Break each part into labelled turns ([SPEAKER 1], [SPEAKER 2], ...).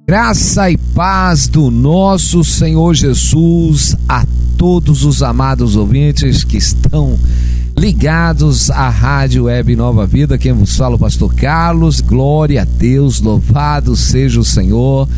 [SPEAKER 1] Graça e paz do nosso Senhor Jesus a todos os amados ouvintes que estão ligados à Rádio Web Nova Vida. Quem vos fala, o pastor Carlos. Glória a Deus, louvado seja o Senhor.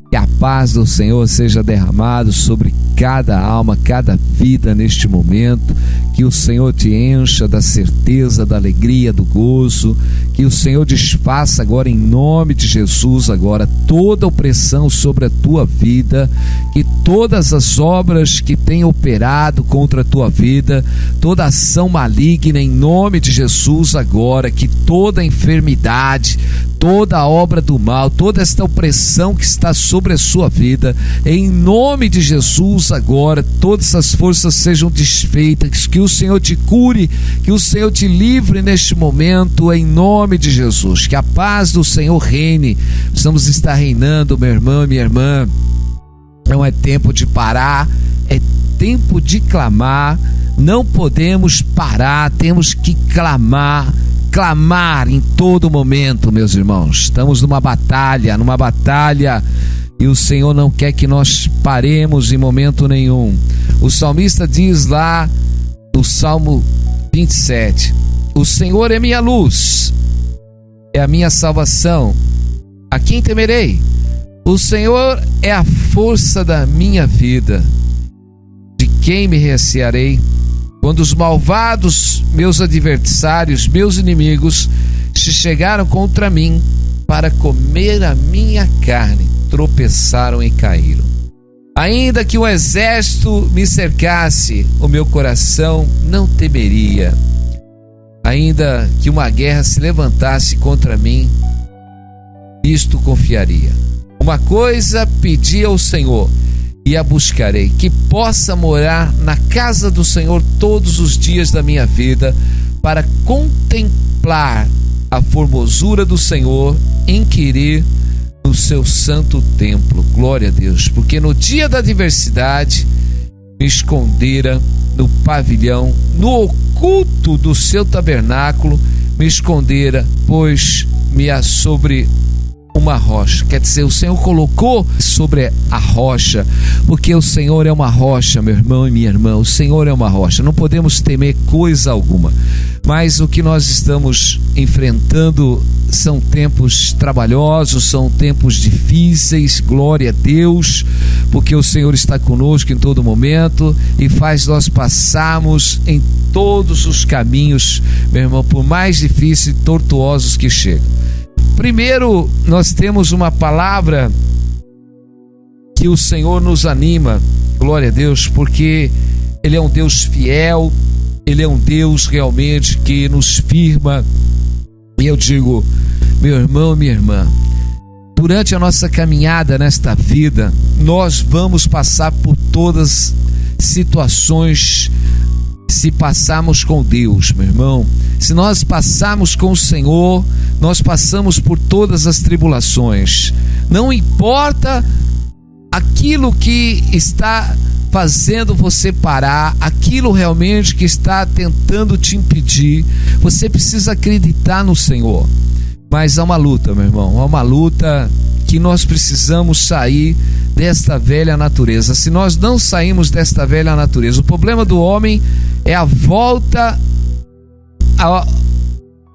[SPEAKER 1] Que a paz do Senhor seja derramado sobre cada alma, cada vida neste momento. Que o Senhor te encha da certeza, da alegria, do gozo. Que o Senhor desfaça agora, em nome de Jesus, agora toda opressão sobre a tua vida. Que todas as obras que têm operado contra a tua vida, toda ação maligna, em nome de Jesus agora, que toda enfermidade, toda obra do mal, toda esta opressão que está sobre a sua vida, em nome de Jesus agora, todas essas forças sejam desfeitas, que o Senhor te cure, que o Senhor te livre neste momento, em nome de Jesus. Que a paz do Senhor reine. Precisamos estar reinando, meu irmão e minha irmã. Não é tempo de parar, é tempo de clamar. Não podemos parar, temos que clamar em todo momento, meus irmãos. Estamos numa batalha, e o Senhor não quer que nós paremos em momento nenhum. O salmista diz lá no Salmo 27: o Senhor é minha luz, é a minha salvação, a quem temerei? O Senhor é a força da minha vida, de quem me recearei? Quando os malvados, meus adversários, meus inimigos, se chegaram contra mim para comer a minha carne, tropeçaram e caíram. Ainda que um exército me cercasse, o meu coração não temeria. Ainda que uma guerra se levantasse contra mim, nisto confiaria. Uma coisa pedi ao Senhor, e a buscarei, que possa morar na casa do Senhor todos os dias da minha vida, para contemplar a formosura do Senhor, inquirir no seu santo templo. Glória a Deus, porque no dia da adversidade me escondera no pavilhão, no oculto do seu tabernáculo me escondera, pois me há sobre uma rocha. Quer dizer, o Senhor colocou sobre a rocha, porque o Senhor é uma rocha, meu irmão e minha irmã. O Senhor é uma rocha, não podemos temer coisa alguma. Mas o que nós estamos enfrentando são tempos trabalhosos, são tempos difíceis. Glória a Deus, porque o Senhor está conosco em todo momento e faz nós passarmos em todos os caminhos, meu irmão, por mais difíceis e tortuosos que chegam. Primeiro, nós temos uma palavra que o Senhor nos anima, glória a Deus, porque Ele é um Deus fiel, Ele é um Deus realmente que nos firma. E eu digo, meu irmão, minha irmã, durante a nossa caminhada nesta vida, nós vamos passar por todas as situações. Se passarmos com Deus, meu irmão, se nós passarmos com o Senhor, nós passamos por todas as tribulações. Não importa aquilo que está fazendo você parar, aquilo realmente que está tentando te impedir, você precisa acreditar no Senhor. Mas há uma luta, meu irmão, há uma luta que nós precisamos sair desta velha natureza. Se nós não sairmos desta velha natureza, o problema do homem é a volta à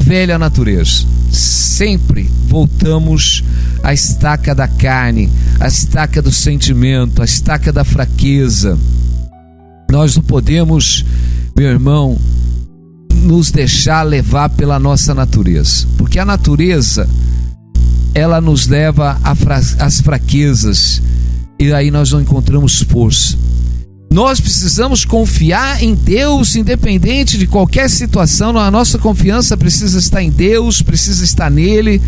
[SPEAKER 1] velha natureza. Sempre voltamos à estaca da carne, à estaca do sentimento, à estaca da fraqueza. Nós não podemos, meu irmão, nos deixar levar pela nossa natureza, porque a natureza, ela nos leva às fraquezas, e aí nós não encontramos força. Nós precisamos confiar em Deus, independente de qualquer situação. A nossa confiança precisa estar em Deus, precisa estar nele.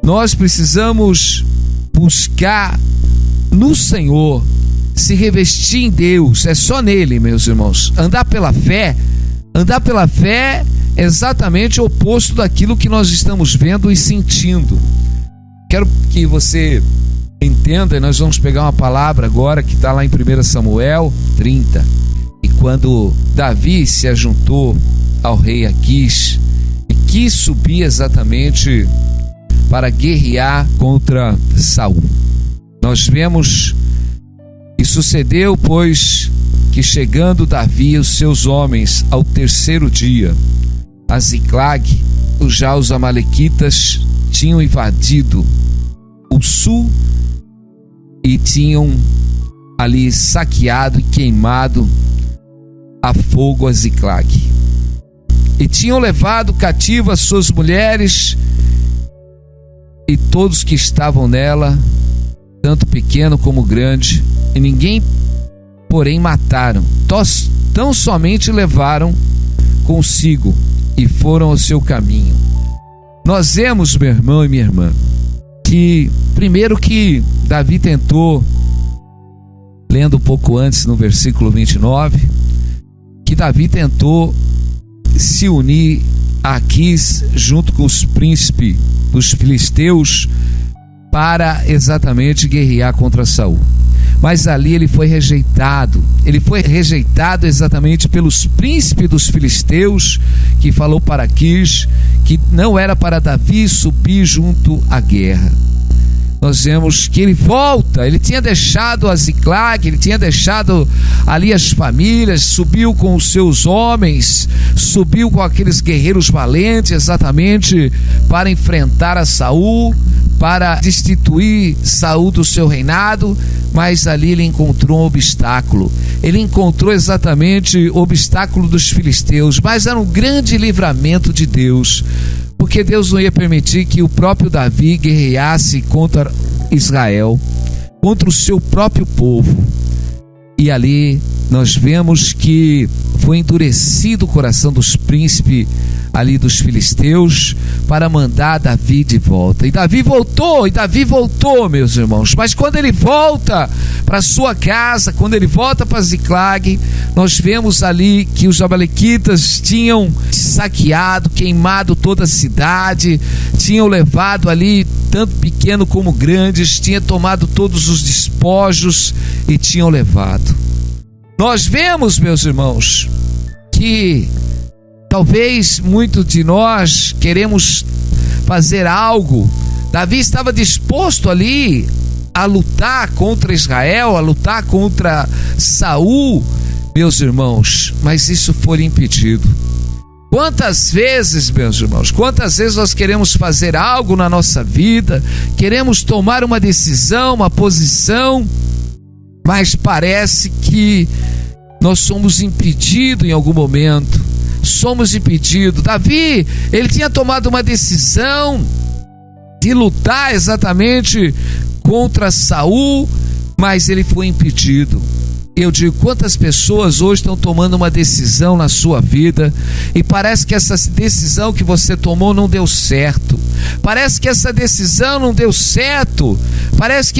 [SPEAKER 1] Nós precisamos buscar no Senhor, se revestir em Deus. É só nele, meus irmãos. Andar pela fé é exatamente o oposto daquilo que nós estamos vendo e sentindo. Quero que você entenda, e nós vamos pegar uma palavra agora que está lá em 1 Samuel 30. E quando Davi se ajuntou ao rei Aquis e quis subir exatamente para guerrear contra Saul. Nós vemos que sucedeu, pois, que chegando Davi e os seus homens ao terceiro dia a Ziclag, já os amalequitas tinham invadido o sul e tinham ali saqueado e queimado a fogo a Ziclag, e tinham levado cativas suas mulheres e todos que estavam nela, tanto pequeno como grande, e ninguém, porém, mataram, tão somente levaram consigo e foram ao seu caminho. Nós vemos, meu irmão e minha irmã, que primeiro que Davi tentou, lendo um pouco antes no versículo 29, que Davi tentou se unir a Aquis junto com os príncipes dos filisteus para exatamente guerrear contra Saul. Mas ali ele foi rejeitado exatamente pelos príncipes dos filisteus, que falou para Aquis que não era para Davi subir junto à guerra. Nós vemos que ele volta, ele tinha deixado a Ziclag, ele tinha deixado ali as famílias, subiu com os seus homens, subiu com aqueles guerreiros valentes exatamente para enfrentar a Saul, para destituir Saul do seu reinado, mas ali ele encontrou um obstáculo. Ele encontrou exatamente o obstáculo dos filisteus, mas era um grande livramento de Deus, porque Deus não ia permitir que o próprio Davi guerreasse contra Israel, contra o seu próprio povo. E ali nós vemos que foi endurecido o coração dos príncipes ali dos filisteus para mandar Davi de volta. E Davi voltou, meus irmãos. Mas quando ele volta para sua casa, quando ele volta para Ziclag, nós vemos ali que os amalequitas tinham saqueado, queimado toda a cidade, tinham levado ali tanto pequeno como grandes, tinham tomado todos os despojos e tinham levado. Nós vemos, meus irmãos, que talvez muitos de nós queremos fazer algo. Davi estava disposto ali a lutar contra Israel, a lutar contra Saul, meus irmãos, mas isso foi impedido. Quantas vezes, meus irmãos, quantas vezes nós queremos fazer algo na nossa vida, queremos tomar uma decisão, uma posição, mas parece que nós somos impedidos em algum momento. Somos impedidos. Davi, ele tinha tomado uma decisão de lutar exatamente contra Saul, mas ele foi impedido. Eu digo, quantas pessoas hoje estão tomando uma decisão na sua vida e parece que essa decisão que você tomou não deu certo. Parece que essa decisão não deu certo.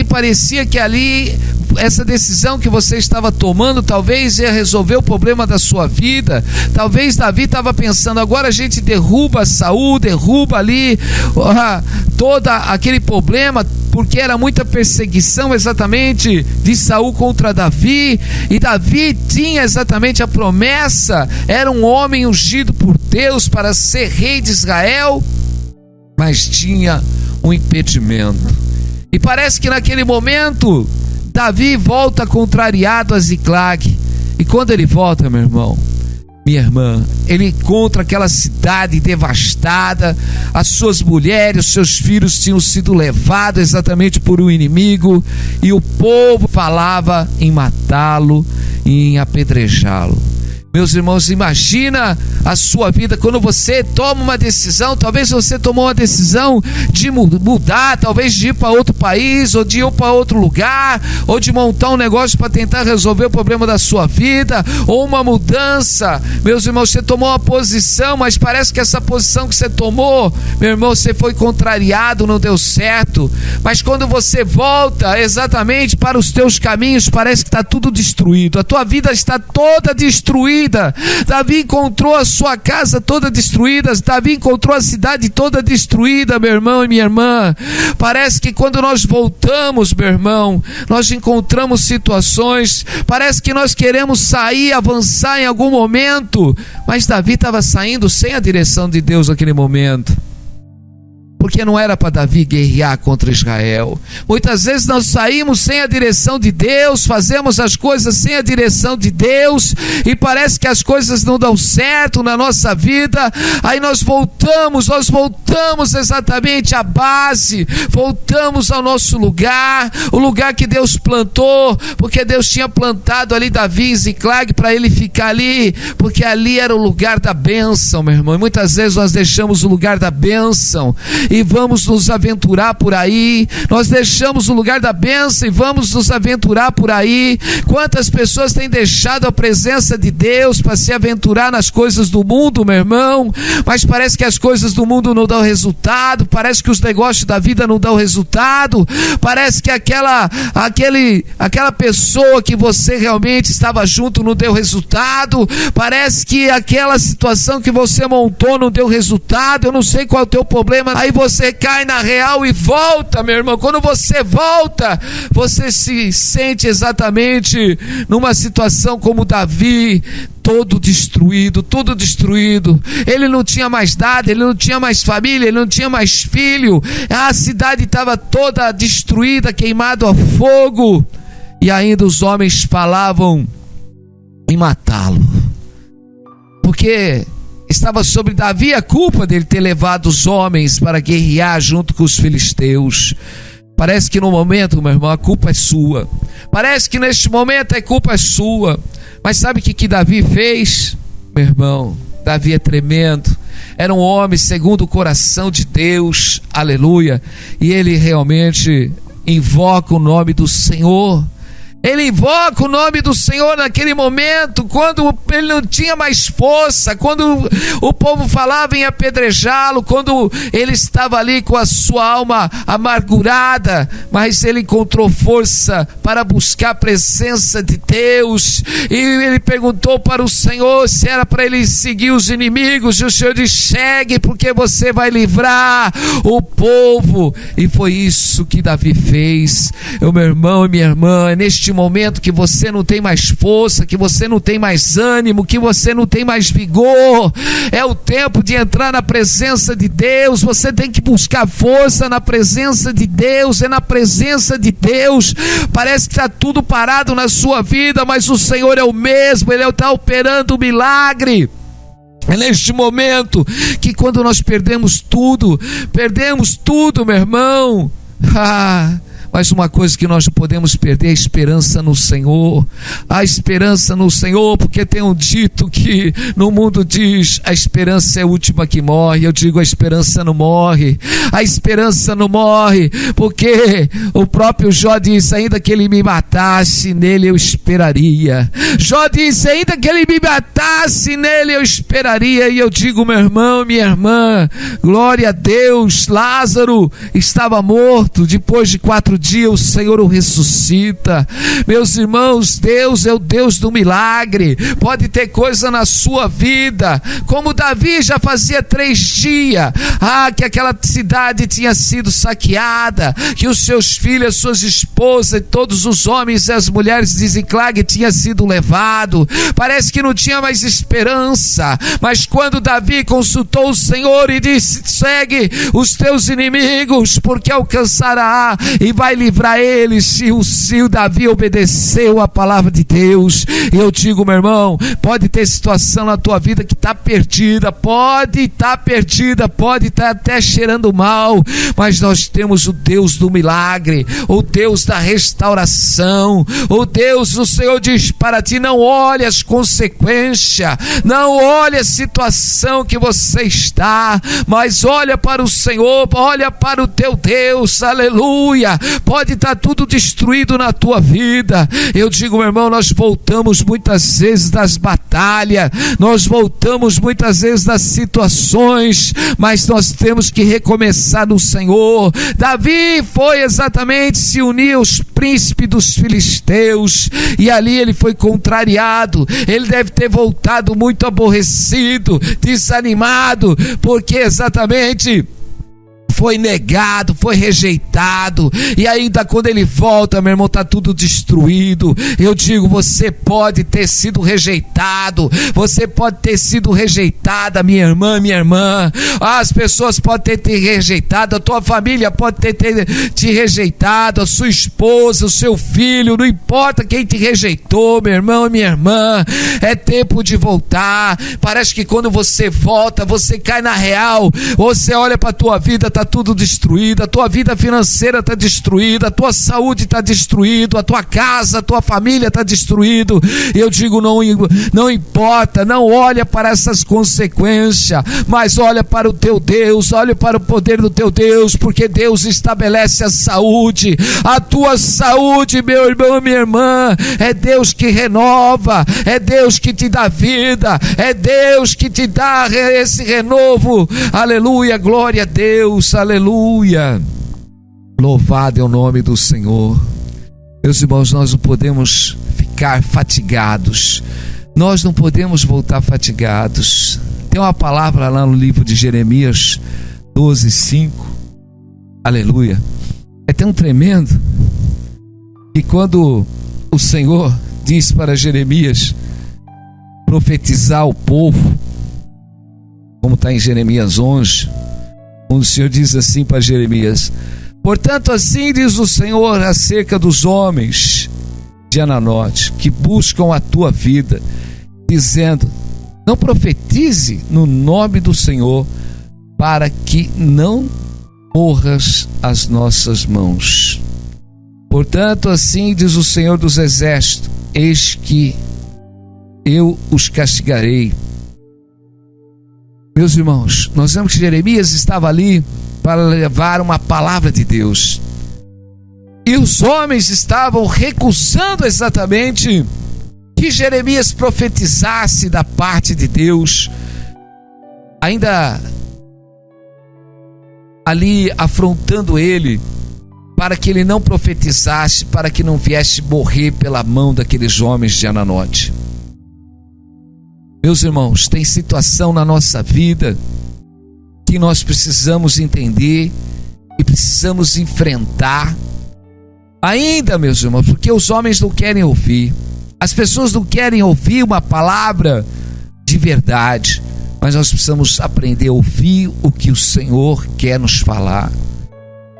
[SPEAKER 1] Parecia que ali essa decisão que você estava tomando talvez ia resolver o problema da sua vida. Talvez Davi estava pensando, agora a gente derruba Saul, derruba ali todo aquele problema, porque era muita perseguição exatamente de Saul contra Davi, e Davi tinha exatamente a promessa, era um homem ungido por Deus para ser rei de Israel, mas tinha um impedimento. E parece que naquele momento Davi volta contrariado a Ziclag, e quando ele volta, meu irmão, minha irmã, ele encontra aquela cidade devastada, as suas mulheres, os seus filhos tinham sido levados exatamente por um inimigo, e o povo falava em matá-lo e em apedrejá-lo. Meus irmãos, imagina a sua vida quando você toma uma decisão. Talvez você tomou uma decisão de mudar, talvez de ir para outro país, ou de ir para outro lugar, ou de montar um negócio para tentar resolver o problema da sua vida, ou uma mudança. Meus irmãos, você tomou uma posição, mas parece que essa posição que você tomou, meu irmão, você foi contrariado, não deu certo. Mas quando você volta exatamente para os teus caminhos, parece que está tudo destruído, a tua vida está toda destruída. Davi encontrou a sua casa toda destruída, Davi encontrou a cidade toda destruída, meu irmão e minha irmã. Parece que quando nós voltamos, meu irmão, nós encontramos situações, parece que nós queremos sair, avançar em algum momento, mas Davi estava saindo sem a direção de Deus naquele momento. porque não era para Davi guerrear contra Israel. Muitas vezes nós saímos sem a direção de Deus, fazemos as coisas sem a direção de Deus, e parece que as coisas não dão certo na nossa vida. Aí nós voltamos exatamente à base, voltamos ao nosso lugar, o lugar que Deus plantou, porque Deus tinha plantado ali Davi em Ziclag para ele ficar ali, porque ali era o lugar da bênção, meu irmão. E muitas vezes nós deixamos o lugar da bênção e vamos nos aventurar por aí. Nós deixamos o lugar da bênção e vamos nos aventurar por aí. Quantas pessoas têm deixado a presença de Deus para se aventurar nas coisas do mundo, meu irmão? Mas parece que as coisas do mundo não dão resultado, parece que os negócios da vida não dão resultado, parece que aquela pessoa que você realmente estava junto não deu resultado, parece que aquela situação que você montou não deu resultado. Eu não sei qual é o teu problema. Aí você cai na real e volta, meu irmão. Quando você volta, você se sente exatamente numa situação como Davi, todo destruído. Ele não tinha mais nada, ele não tinha mais família, ele não tinha mais filho. A cidade estava toda destruída, queimada a fogo, e ainda os homens falavam em matá-lo, porque estava sobre Davi a culpa dele ter levado os homens para guerrear junto com os filisteus. Parece que no momento, meu irmão, a culpa é sua. Parece que neste momento a culpa é sua. Mas sabe o que Davi fez? Meu irmão, Davi é tremendo. Era um homem segundo o coração de Deus, aleluia. E ele realmente invoca o nome do Senhor. Ele invoca o nome do Senhor naquele momento, quando ele não tinha mais força, quando o povo falava em apedrejá-lo, quando ele estava ali com a sua alma amargurada, mas ele encontrou força para buscar a presença de Deus, e ele perguntou para o Senhor se era para ele seguir os inimigos, e o Senhor disse: segue, porque você vai livrar o povo. E foi isso que Davi fez. Meu irmão e minha irmã, é neste momento que você não tem mais força, que você não tem mais ânimo, que você não tem mais vigor, é o tempo de entrar na presença de Deus. Você tem que buscar força na presença de Deus, é na presença de Deus. Parece que está tudo parado na sua vida, mas o Senhor é o mesmo, Ele está operando o milagre. É neste momento que, quando nós perdemos tudo, meu irmão, mas uma coisa que nós não podemos perder é a esperança no Senhor. A esperança no Senhor, porque tem um dito que no mundo diz: a esperança é a última que morre. Eu digo: a esperança não morre. A esperança não morre, porque o próprio Jó disse: ainda que ele me matasse, nele eu esperaria. Jó disse: ainda que ele me matasse, nele eu esperaria. E eu digo, meu irmão, minha irmã, glória a Deus. Lázaro estava morto, depois de 4 dias o Senhor o ressuscita. Meus irmãos, Deus é o Deus do milagre. Pode ter coisa na sua vida, como Davi já fazia 3 dias, que aquela cidade tinha sido saqueada, que os seus filhos, suas esposas, todos os homens e as mulheres de Ziclag tinham sido levados. Parece que não tinha mais esperança, mas quando Davi consultou o Senhor e disse: segue os teus inimigos, porque alcançará e vai livrar eles. E o Davi obedeceu a palavra de Deus. E eu digo, meu irmão, pode ter situação na tua vida que está perdida, pode estar até cheirando mal, mas nós temos o Deus do milagre, o Deus da restauração, o Deus. O Senhor diz para ti: não olhe as consequências, não olhe a situação que você está, mas olha para o Senhor, olha para o teu Deus, aleluia. Pode estar tudo destruído na tua vida. Eu digo, meu irmão, nós voltamos muitas vezes das batalhas, nós voltamos muitas vezes das situações, mas nós temos que recomeçar no Senhor. Davi foi exatamente se unir aos príncipes dos filisteus, e ali ele foi contrariado. Ele deve ter voltado muito aborrecido, desanimado, porque exatamente foi negado, foi rejeitado, e ainda quando ele volta, meu irmão, está tudo destruído. Eu digo, você pode ter sido rejeitado, você pode ter sido rejeitada, minha irmã, as pessoas podem ter te rejeitado, a tua família pode ter te rejeitado, a sua esposa, o seu filho, não importa quem te rejeitou, meu irmão e minha irmã, é tempo de voltar. Parece que quando você volta, você cai na real, você olha para a tua vida, está tudo destruído, a tua vida financeira está destruída, a tua saúde está destruída, a tua casa, a tua família está destruída. Eu digo, não importa, não olha para essas consequências, mas olha para o teu Deus, olha para o poder do teu Deus, porque Deus estabelece a saúde, a tua saúde, meu irmão e minha irmã, é Deus que renova, é Deus que te dá vida, é Deus que te dá esse renovo. Aleluia, glória a Deus, aleluia, louvado é o nome do Senhor. Meus irmãos, nós não podemos ficar fatigados, nós não podemos voltar fatigados. Tem uma palavra lá no livro de Jeremias 12:5, aleluia, é tão tremendo que quando o Senhor diz para Jeremias profetizar ao povo, como está em Jeremias 11, onde o Senhor diz assim para Jeremias: portanto, assim diz o Senhor acerca dos homens de Ananote, que buscam a tua vida, dizendo: não profetize no nome do Senhor, para que não morras às nossas mãos. Portanto, assim diz o Senhor dos Exércitos: eis que eu os castigarei. Meus irmãos, nós vemos que Jeremias estava ali para levar uma palavra de Deus, e os homens estavam recusando exatamente que Jeremias profetizasse da parte de Deus, ainda ali afrontando ele, para que ele não profetizasse, para que não viesse morrer pela mão daqueles homens de Ananote. Meus irmãos, tem situação na nossa vida que nós precisamos entender e precisamos enfrentar ainda, meus irmãos, porque os homens não querem ouvir, as pessoas não querem ouvir uma palavra de verdade, mas nós precisamos aprender a ouvir o que o Senhor quer nos falar.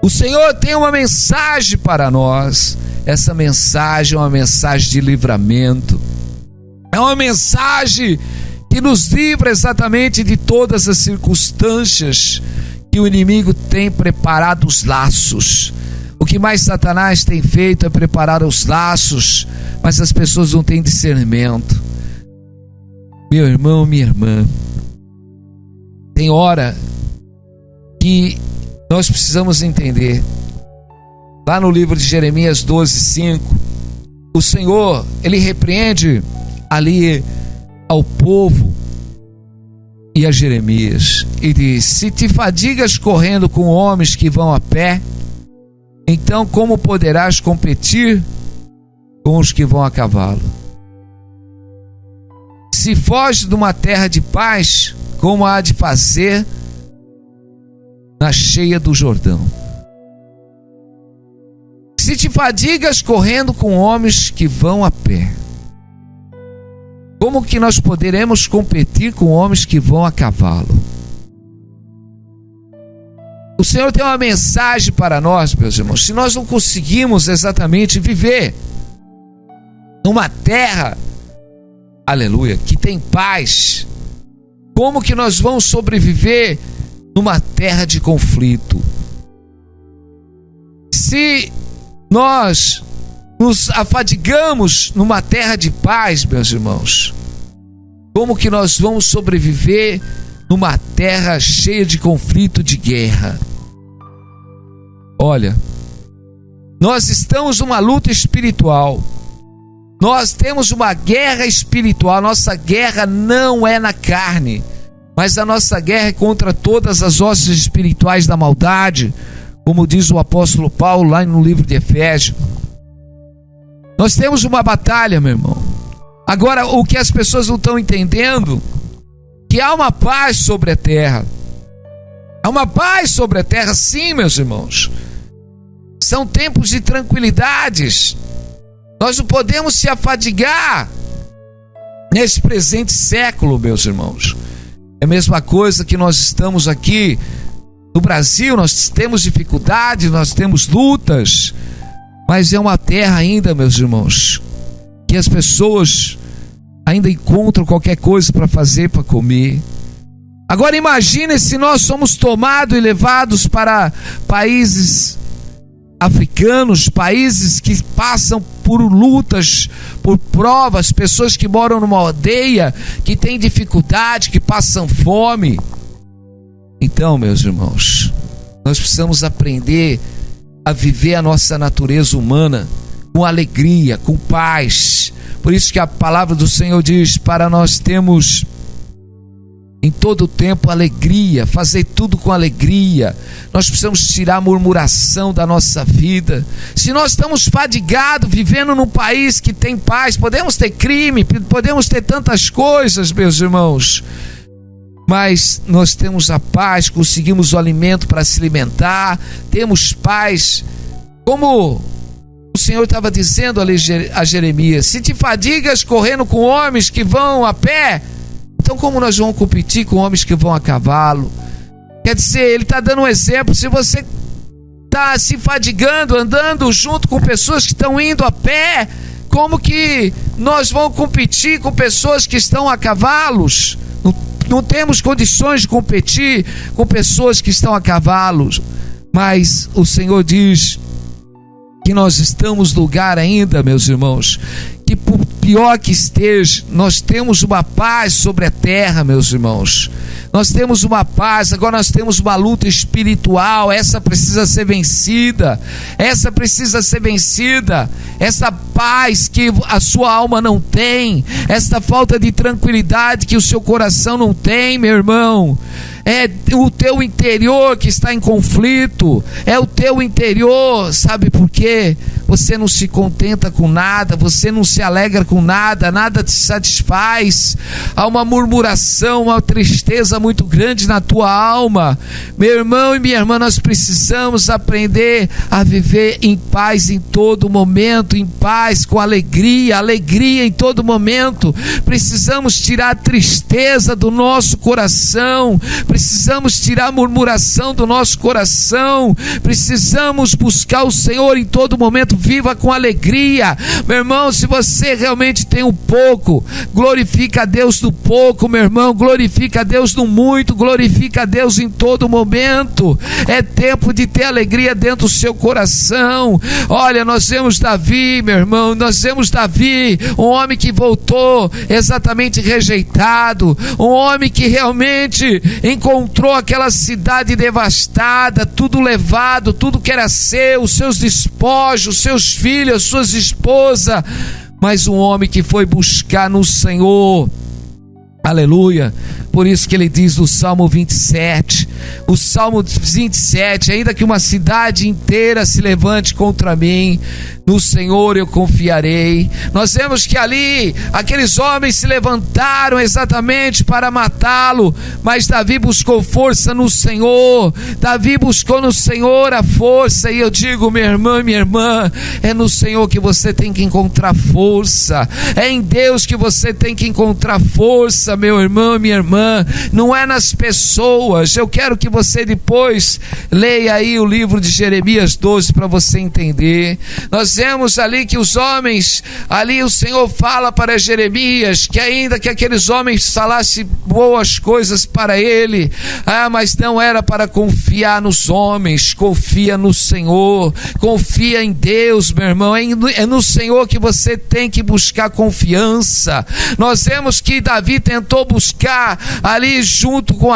[SPEAKER 1] O Senhor tem uma mensagem para nós, essa mensagem é uma mensagem de livramento, é uma mensagem que nos livra exatamente de todas as circunstâncias que o inimigo tem preparado os laços. O que mais Satanás tem feito é preparar os laços, mas as pessoas não têm discernimento. Meu irmão, minha irmã, tem hora que nós precisamos entender. Lá no livro de Jeremias 12:5, o Senhor, ele repreende ali ao povo e a Jeremias e diz: se te fadigas correndo com homens que vão a pé, então como poderás competir com os que vão a cavalo? Se foge de uma terra de paz, como há de fazer na cheia do Jordão? Se te fadigas correndo com homens que vão a pé, como que nós poderemos competir com homens que vão a cavalo? O Senhor tem uma mensagem para nós, meus irmãos. Se nós não conseguimos exatamente viver numa terra, aleluia, que tem paz, como que nós vamos sobreviver numa terra de conflito? Se nós nos afadigamos numa terra de paz, meus irmãos, como que nós vamos sobreviver numa terra cheia de conflito, de guerra? Olha, nós estamos numa luta espiritual, nós temos uma guerra espiritual. Nossa guerra não é na carne, mas a nossa guerra é contra todas as hostes espirituais da maldade, como diz o apóstolo Paulo lá no livro de Efésios. Nós temos uma batalha, meu irmão. Agora, o que as pessoas não estão entendendo, que há uma paz sobre a terra. Há uma paz sobre a terra, sim, meus irmãos. São tempos de tranquilidades. Nós não podemos se afadigar nesse presente século, meus irmãos. É a mesma coisa que nós estamos aqui no Brasil, nós temos dificuldades, nós temos lutas, mas é uma terra ainda, meus irmãos, que as pessoas ainda encontram qualquer coisa para fazer, para comer. Agora imagine se nós somos tomados e levados para países africanos, países que passam por lutas, por provas, pessoas que moram numa aldeia, que têm dificuldade, que passam fome. Então, meus irmãos, nós precisamos aprender a viver a nossa natureza humana com alegria, com paz. Por isso que a palavra do Senhor diz para nós termos em todo o tempo alegria, fazer tudo com alegria. Nós precisamos tirar a murmuração da nossa vida. Se nós estamos fadigados, vivendo num país que tem paz, podemos ter crime, podemos ter tantas coisas, meus irmãos, mas nós temos a paz, conseguimos o alimento para se alimentar, temos paz, como o Senhor estava dizendo ali a Jeremias: se te fadigas correndo com homens que vão a pé, então como nós vamos competir com homens que vão a cavalo? Quer dizer, ele está dando um exemplo. Se você está se fadigando, andando junto com pessoas que estão indo a pé, como que nós vamos competir com pessoas que estão a cavalos? Não temos condições de competir com pessoas que estão a cavalos. Mas o Senhor diz que nós estamos no lugar ainda, meus irmãos, que por pior que esteja, nós temos uma paz sobre a terra, meus irmãos. Nós temos uma paz. Agora nós temos uma luta espiritual. Essa precisa ser vencida. Essa precisa ser vencida. Essa paz que a sua alma não tem, essa falta de tranquilidade que o seu coração não tem, meu irmão, é o teu interior que está em conflito. É o teu interior. Sabe por quê? Você não se contenta com nada, você não se alegra com nada, nada te satisfaz. Há uma murmuração, uma tristeza muito grande na tua alma. Meu irmão e minha irmã, nós precisamos aprender a viver em paz em todo momento, em paz, com alegria, alegria em todo momento. Precisamos tirar a tristeza do nosso coração, precisamos tirar a murmuração do nosso coração, precisamos buscar o Senhor em todo momento. Viva com alegria, meu irmão. Se você realmente tem um pouco, glorifica a Deus no pouco, meu irmão. Glorifica a Deus no muito, glorifica a Deus em todo momento. É tempo de ter alegria dentro do seu coração. Olha, nós vemos Davi, meu irmão, nós vemos Davi, um homem que voltou exatamente rejeitado, um homem que realmente encontrou aquela cidade devastada, tudo levado, tudo que era seu, os seus despojos, seus filhos, suas esposas, mas um homem que foi buscar no Senhor. Aleluia. Por isso que ele diz no Salmo 27, o Salmo 27, ainda que uma cidade inteira se levante contra mim, no Senhor eu confiarei. Nós vemos que ali aqueles homens se levantaram exatamente para matá-lo, mas Davi buscou força no Senhor. Davi buscou no Senhor a força. E eu digo, meu irmão e minha irmã, é no Senhor que você tem que encontrar força, é em Deus que você tem que encontrar força, meu irmão e minha irmã. Não é nas pessoas. Eu quero que você depois leia aí o livro de Jeremias 12 para você entender. Nós vemos ali que os homens, ali o Senhor fala para Jeremias que ainda que aqueles homens falassem boas coisas para ele, mas não era para confiar nos homens. Confia no Senhor, confia em Deus, meu irmão. É no Senhor que você tem que buscar confiança. Nós vemos que Davi tentou buscar ali junto com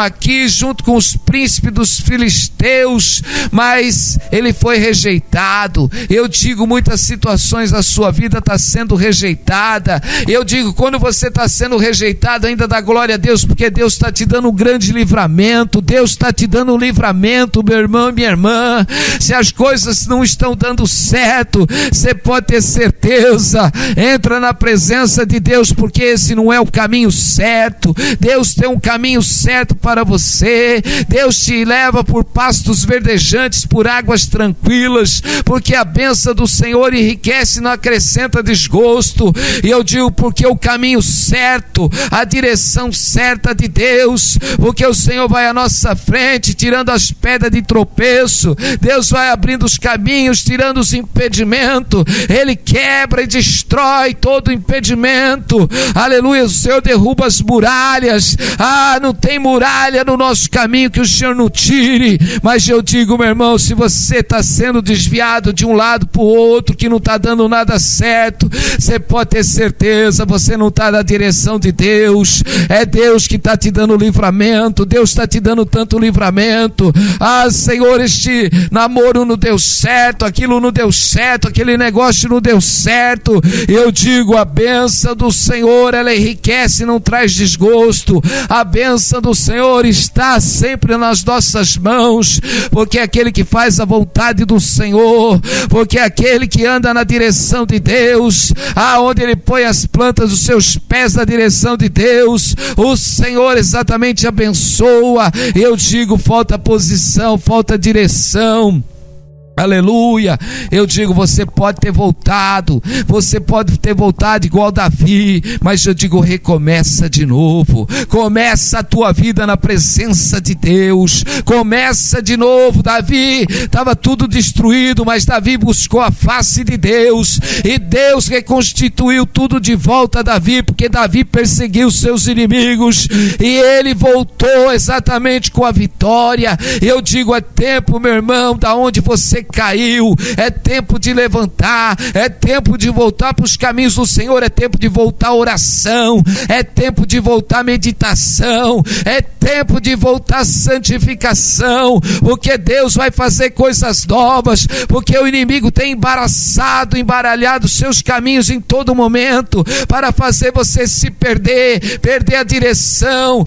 [SPEAKER 1] os príncipes dos filisteus, mas ele foi rejeitado. Eu digo, muitas situações da sua vida está sendo rejeitada. Eu digo, quando você está sendo rejeitado, ainda dá glória a Deus, porque Deus está te dando um grande livramento. Deus está te dando um livramento, meu irmão e minha irmã. Se as coisas não estão dando certo, você pode ter certeza, entra na presença de Deus, porque esse não é o caminho certo. Deus tem um caminho certo para você. Deus te leva por pastos verdejantes, por águas tranquilas, porque a bênção do Senhor enriquece, não acrescenta desgosto. E eu digo, porque o caminho certo, a direção certa de Deus, porque o Senhor vai à nossa frente, tirando as pedras de tropeço. Deus vai abrindo os caminhos, tirando os impedimentos. Ele quebra e destrói todo impedimento. Aleluia, o Senhor derruba as muralhas. Não tem muralha no nosso caminho que o Senhor não tire. Mas eu digo, meu irmão, se você está sendo desviado de um lado para o outro, que não está dando nada certo, você pode ter certeza, você não está na direção de Deus. É Deus que está te dando livramento. Deus está te dando tanto livramento. Senhor, este namoro não deu certo, aquilo não deu certo, aquele negócio não deu certo. Eu digo, a bênção do Senhor, ela enriquece, não traz desgosto. A bênção do Senhor está sempre nas nossas mãos, porque é aquele que faz a vontade do Senhor, porque é aquele que anda na direção de Deus, aonde ele põe as plantas dos seus pés na direção de Deus, o Senhor exatamente abençoa. Eu digo, falta posição, falta direção. Aleluia, eu digo, você pode ter voltado igual Davi, mas eu digo, recomeça de novo, começa a tua vida na presença de Deus, começa de novo. Davi, estava tudo destruído, mas Davi buscou a face de Deus, e Deus reconstituiu tudo de volta a Davi, porque Davi perseguiu seus inimigos, e ele voltou exatamente com a vitória. Eu digo, é tempo, meu irmão, da onde você caiu, é tempo de levantar, é tempo de voltar para os caminhos do Senhor, é tempo de voltar à oração, é tempo de voltar à meditação, é tempo de voltar à santificação, porque Deus vai fazer coisas novas, porque o inimigo tem embaralhado seus caminhos em todo momento, para fazer você se perder a direção.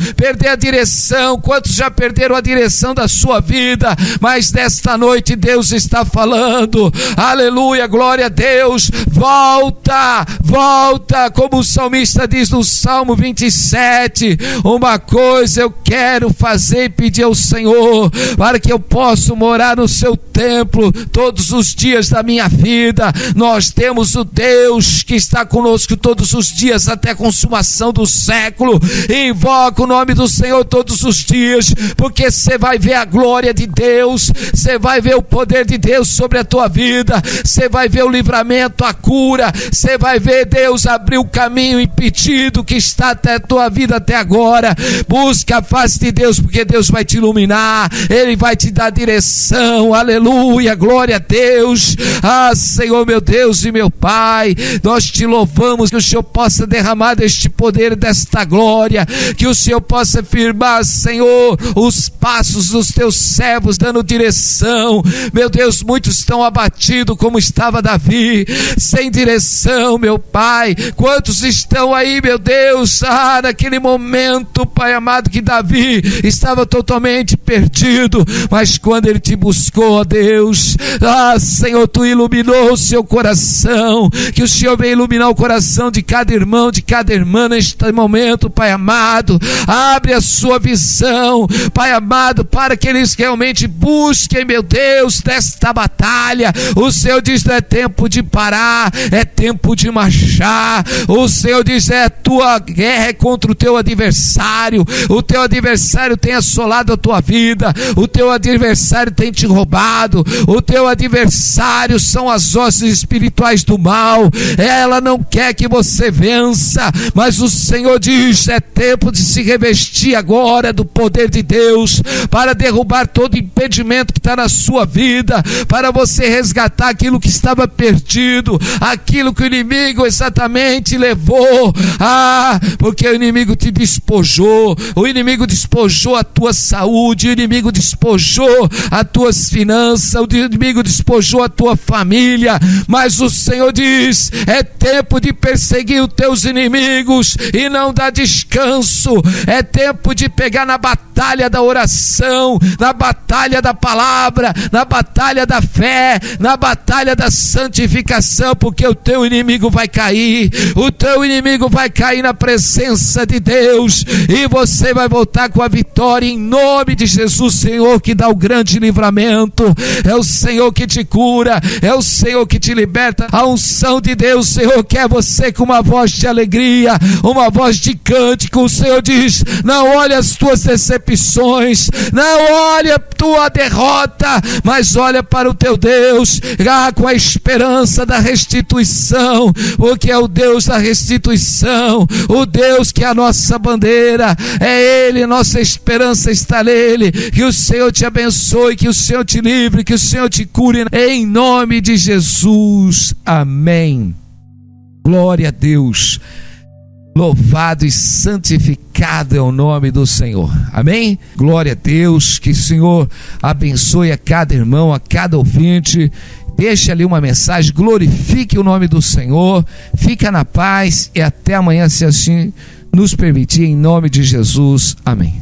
[SPEAKER 1] Quantos já perderam a direção da sua vida? Mas nesta noite Deus está falando, aleluia, glória a Deus, volta, como o salmista diz no Salmo 27, uma coisa eu quero fazer e pedir ao Senhor, para que eu possa morar no seu templo todos os dias da minha vida. Nós temos o Deus que está conosco todos os dias até a consumação do século. Invoca o nome do Senhor todos os dias, porque você vai ver a glória de Deus, você vai ver o poder de Deus sobre a tua vida, você vai ver o livramento, a cura, você vai ver Deus abrir o caminho impedido que está até a tua vida até agora. Busca a face de Deus, porque Deus vai te iluminar, Ele vai te dar direção. Aleluia, glória a Deus. Senhor, meu Deus e meu Pai, nós te louvamos, que o Senhor possa derramar deste poder, desta glória, que o Senhor possa firmar, Senhor, os passos dos teus servos, dando direção. Meu Deus, muitos estão abatidos como estava Davi, sem direção, meu Pai. Quantos estão aí, meu Deus, naquele momento, Pai amado, que Davi estava totalmente perdido, mas quando ele te buscou, ó Deus, Senhor, tu iluminou o seu coração, que o Senhor venha iluminar o coração de cada irmão, de cada irmã neste momento, Pai amado. Abre a sua visão, Pai amado, para que eles realmente busquem, meu Deus, desta batalha. O Senhor diz, não é tempo de parar, é tempo de marchar. O Senhor diz, é a tua guerra contra o teu adversário. O teu adversário tem assolado a tua vida, o teu adversário tem te roubado, o teu adversário são as hostes espirituais do mal. Ela não quer que você vença, mas o Senhor diz, é tempo de se revestir agora do poder de Deus, para derrubar todo impedimento que está na sua vida, para você resgatar aquilo que estava perdido, aquilo que o inimigo exatamente levou. Porque o inimigo te despojou, o inimigo despojou a tua saúde, o inimigo despojou as tuas finanças, o inimigo despojou a tua família, mas o Senhor diz, é tempo de perseguir os teus inimigos e não dar descanso. É tempo de pegar na batalha da oração, na batalha da palavra, na batalha da fé, na batalha da santificação, porque o teu inimigo vai cair, o teu inimigo vai cair na presença de Deus, e você vai voltar voltar com a vitória em nome de Jesus. Senhor que dá o grande livramento, é o Senhor que te cura, é o Senhor que te liberta. A unção de Deus, Senhor, quer você com uma voz de alegria, uma voz de cântico. O Senhor diz: não olhe as tuas decepções, não olhe a tua derrota, mas olha para o teu Deus, com a esperança da restituição, porque é o Deus da restituição, o Deus que é a nossa bandeira, é Ele, nossa esperança está nele. Que o Senhor te abençoe, que o Senhor te livre, que o Senhor te cure, em nome de Jesus, amém. Glória a Deus, louvado e santificado é o nome do Senhor, amém? Glória a Deus, que o Senhor abençoe a cada irmão, a cada ouvinte. Deixa ali uma mensagem, glorifique o nome do Senhor, fica na paz e até amanhã, se assim nos permitir, em nome de Jesus, amém.